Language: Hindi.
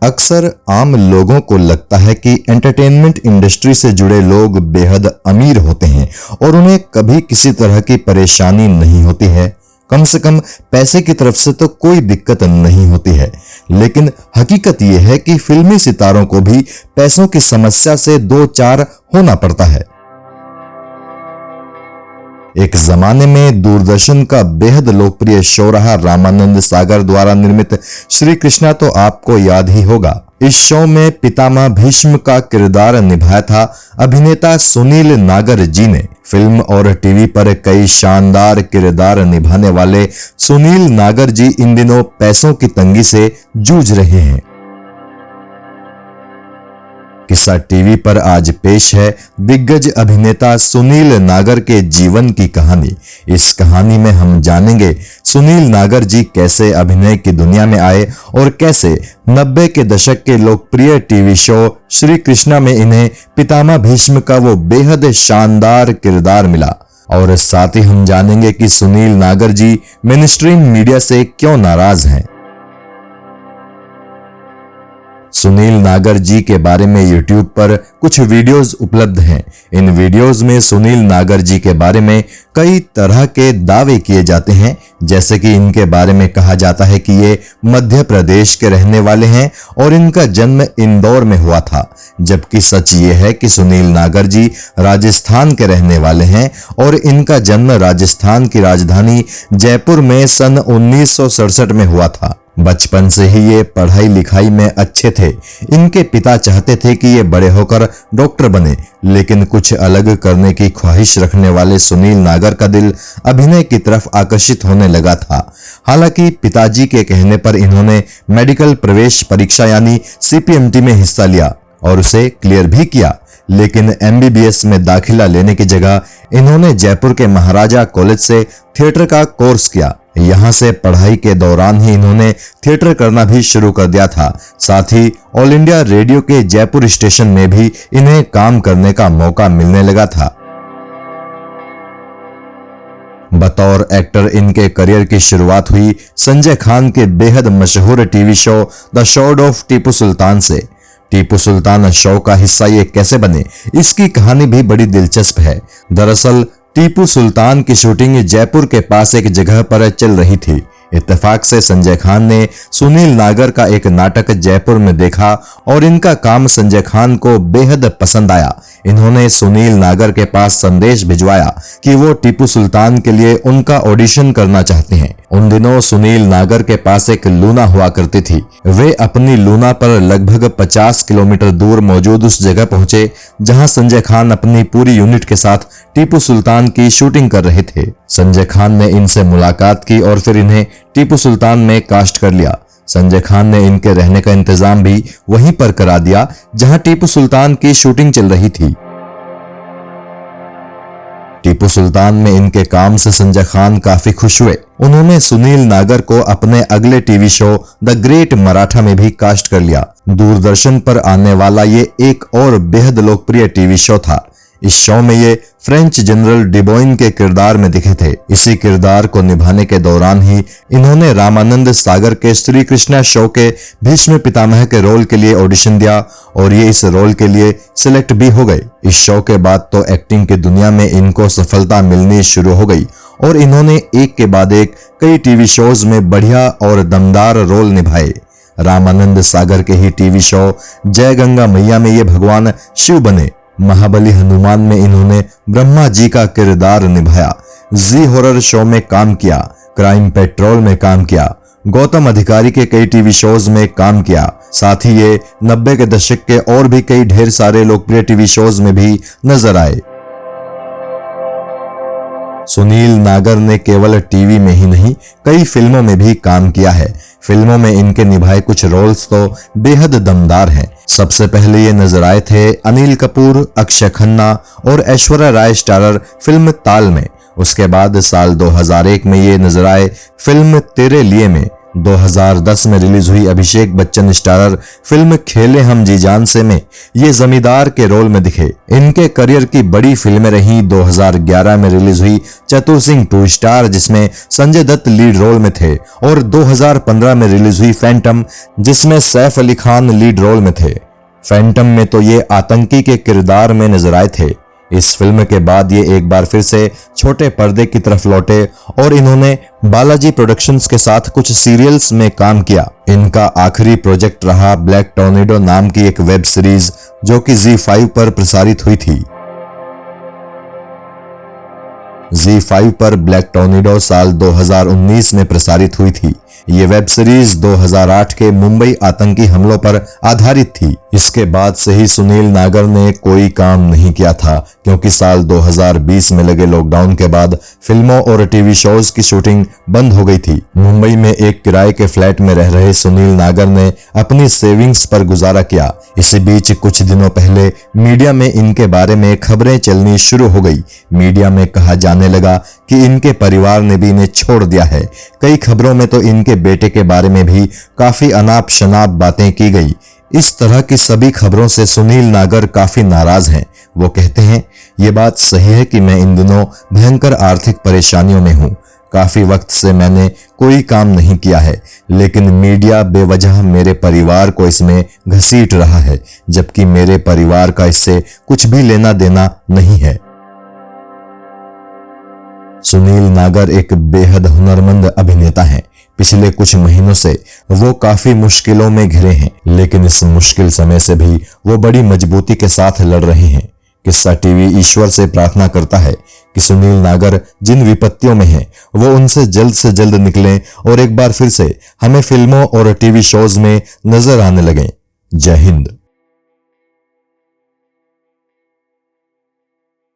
अक्सर आम लोगों को लगता है कि एंटरटेनमेंट इंडस्ट्री से जुड़े लोग बेहद अमीर होते हैं और उन्हें कभी किसी तरह की परेशानी नहीं होती है। कम से कम पैसे की तरफ से तो कोई दिक्कत नहीं होती है। लेकिन हकीकत यह है कि फिल्मी सितारों को भी पैसों की समस्या से दो चार होना पड़ता है। एक जमाने में दूरदर्शन का बेहद लोकप्रिय शो रहा रामानंद सागर द्वारा निर्मित श्री कृष्णा तो आपको याद ही होगा। इस शो में पितामह भीष्म का किरदार निभाया था अभिनेता सुनील नागर जी ने। फिल्म और टीवी पर कई शानदार किरदार निभाने वाले सुनील नागर जी इन दिनों पैसों की तंगी से जूझ रहे हैं। किस्सा टीवी पर आज पेश है दिग्गज अभिनेता सुनील नागर के जीवन की कहानी। इस कहानी में हम जानेंगे सुनील नागर जी कैसे अभिनय की दुनिया में आए और कैसे 90 के दशक के लोकप्रिय टीवी शो श्री कृष्णा में इन्हें पितामह भीष्म का वो बेहद शानदार किरदार मिला। और साथ ही हम जानेंगे कि सुनील नागर जी मेनस्ट्रीम मीडिया से क्यों नाराज हैं। सुनील नागर जी के बारे में YouTube पर कुछ वीडियोस उपलब्ध हैं। इन वीडियोस में सुनील नागर जी के बारे में कई तरह के दावे किए जाते हैं, जैसे कि इनके बारे में कहा जाता है कि ये मध्य प्रदेश के रहने वाले हैं और इनका जन्म इंदौर में हुआ था, जबकि सच ये है कि सुनील नागर जी राजस्थान के रहने वाले हैं और इनका जन्म राजस्थान की राजधानी जयपुर में सन 1967 में हुआ था। बचपन से ही ये पढ़ाई लिखाई में अच्छे थे। इनके पिता चाहते थे कि ये बड़े होकर डॉक्टर बने, लेकिन कुछ अलग करने की ख्वाहिश रखने वाले सुनील नागर का दिल अभिनय की तरफ आकर्षित होने लगा था। हालांकि पिताजी के कहने पर इन्होंने मेडिकल प्रवेश परीक्षा यानी CPMT में हिस्सा लिया और उसे क्लियर भी किया, लेकिन MBBS में दाखिला लेने की जगह इन्होंने जयपुर के महाराजा कॉलेज से थिएटर का कोर्स किया। यहाँ से पढ़ाई के दौरान ही इन्होंने थिएटर करना भी शुरू कर दिया था। साथ ही ऑल इंडिया रेडियो के जयपुर स्टेशन में भी इन्हें काम करने का मौका मिलने लगा था। बतौर एक्टर इनके करियर की शुरुआत हुई संजय खान के बेहद मशहूर TV show the sword of Tipu Sultan से। टीपू सुल्तान शो का हिस्सा ये कैसे बने, इसकी कहानी भी बड़ी दिलचस्प है। दरअसल टीपू सुल्तान की शूटिंग जयपुर के पास एक जगह पर चल रही थी। इत्तेफाक से संजय खान ने सुनील नागर का एक नाटक जयपुर में देखा और इनका काम संजय खान को बेहद पसंद आया। इन्होंने सुनील नागर के पास संदेश भिजवाया कि वो टीपू सुल्तान के लिए उनका ऑडिशन करना चाहते हैं। उन दिनों सुनील नागर के पास एक लूना हुआ करती थी। वे अपनी लूना पर लगभग 50 किलोमीटर दूर मौजूद उस जगह पहुंचे जहां संजय खान अपनी पूरी यूनिट के साथ टीपू सुल्तान की शूटिंग कर रहे थे। संजय खान ने इनसे मुलाकात की और फिर इन्हें टीपू सुल्तान में कास्ट कर लिया। संजय खान ने इनके रहने का इंतजाम भी वहीं पर करा दिया जहां टीपू सुल्तान की शूटिंग चल रही थी। टीपू सुल्तान में इनके काम से संजय खान काफी खुश हुए। उन्होंने सुनील नागर को अपने अगले TV show the great Maratha में भी कास्ट कर लिया। दूरदर्शन पर आने वाला ये एक और बेहद लोकप्रिय टीवी शो था। इस शो में ये फ्रेंच जनरल डिबोइन के किरदार में दिखे थे। इसी किरदार को निभाने के दौरान ही इन्होंने रामानंद सागर के श्री कृष्णा शो के भीष्म पितामह के रोल के लिए ऑडिशन दिया और ये इस रोल के लिए सिलेक्ट भी हो गए। इस शो के बाद तो एक्टिंग की दुनिया में इनको सफलता मिलनी शुरू हो गई और इन्होंने एक के बाद एक कई टीवी शोज में बढ़िया और दमदार रोल निभाए। रामानंद सागर के ही टीवी शो जय गंगा मैया में ये भगवान शिव बने। महाबली हनुमान में इन्होंने ब्रह्मा जी का किरदार निभाया। जी हॉरर शो में काम किया, क्राइम पेट्रोल में काम किया, गौतम अधिकारी के कई टीवी शोज में काम किया। साथ ही ये 90 के दशक के और भी कई ढेर सारे लोकप्रिय टीवी शोज में भी नजर आए। सुनील नागर ने केवल टीवी में ही नहीं कई फिल्मों में भी काम किया है। फिल्मों में इनके निभाए कुछ रोल्स तो बेहद दमदार हैं। सबसे पहले ये नजर आए थे अनिल कपूर, अक्षय खन्ना और ऐश्वर्या राय स्टारर फिल्म ताल में। उसके बाद साल 2001 में ये नजर आए फिल्म तेरे लिए में। 2010 में रिलीज हुई अभिषेक बच्चन स्टारर फिल्म खेले हम जी जान से में ये जमींदार के रोल में दिखे। इनके करियर की बड़ी फिल्में रही 2011 में रिलीज हुई चतुर सिंह 2 स्टार जिसमें संजय दत्त लीड रोल में थे, और 2015 में रिलीज हुई फैंटम जिसमें सैफ अली खान लीड रोल में थे। फैंटम में तो ये आतंकी के किरदार में नजर आए थे। इस फिल्म के बाद ये एक बार फिर से छोटे पर्दे की तरफ लौटे और इन्होंने बालाजी प्रोडक्शंस के साथ कुछ सीरियल्स में काम किया। इनका आखिरी प्रोजेक्ट रहा ब्लैक टॉर्नेडो नाम की एक वेब सीरीज जो कि ZEE5 पर प्रसारित हुई थी। ZEE5 पर ब्लैक टॉर्नेडो साल 2019 में प्रसारित हुई थी। ये वेब सीरीज 2008 के मुंबई आतंकी हमलों पर आधारित थी। इसके बाद से ही सुनील नागर ने कोई काम नहीं किया था, क्योंकि साल 2020 में लगे लॉकडाउन के बाद फिल्मों और टीवी शोज की शूटिंग बंद हो गई थी। मुंबई में एक किराए के फ्लैट में रह रहे सुनील नागर ने अपनी सेविंग्स पर गुजारा किया। इसी बीच कुछ दिनों पहले मीडिया में इनके बारे में खबरें चलनी शुरू हो गई। मीडिया में कहा जाने लगा कि इनके परिवार ने भी इन्हें छोड़ दिया है। कई खबरों में तो इनके बेटे के बारे में भी काफी अनाप शनाप बातें की गई। इस तरह की सभी खबरों से सुनील नागर काफी नाराज हैं। वो कहते हैं, ये बात सही है कि मैं इन दिनों भयंकर आर्थिक परेशानियों में हूँ। काफी वक्त से मैंने कोई काम नहीं किया है, लेकिन मीडिया बेवजह मेरे परिवार को इसमें घसीट रहा है, जबकि मेरे परिवार का इससे कुछ भी लेना देना नहीं है। सुनील नागर एक बेहद हुनरमंद अभिनेता हैं। पिछले कुछ महीनों से वो काफी मुश्किलों में घिरे हैं, लेकिन इस मुश्किल समय से भी वो बड़ी मजबूती के साथ लड़ रहे हैं। किस्सा टीवी ईश्वर से प्रार्थना करता है कि सुनील नागर जिन विपत्तियों में हैं, वो उनसे जल्द से जल्द निकलें और एक बार फिर से हमें फिल्मों और टीवी शोज में नजर आने लगें। जय हिंद।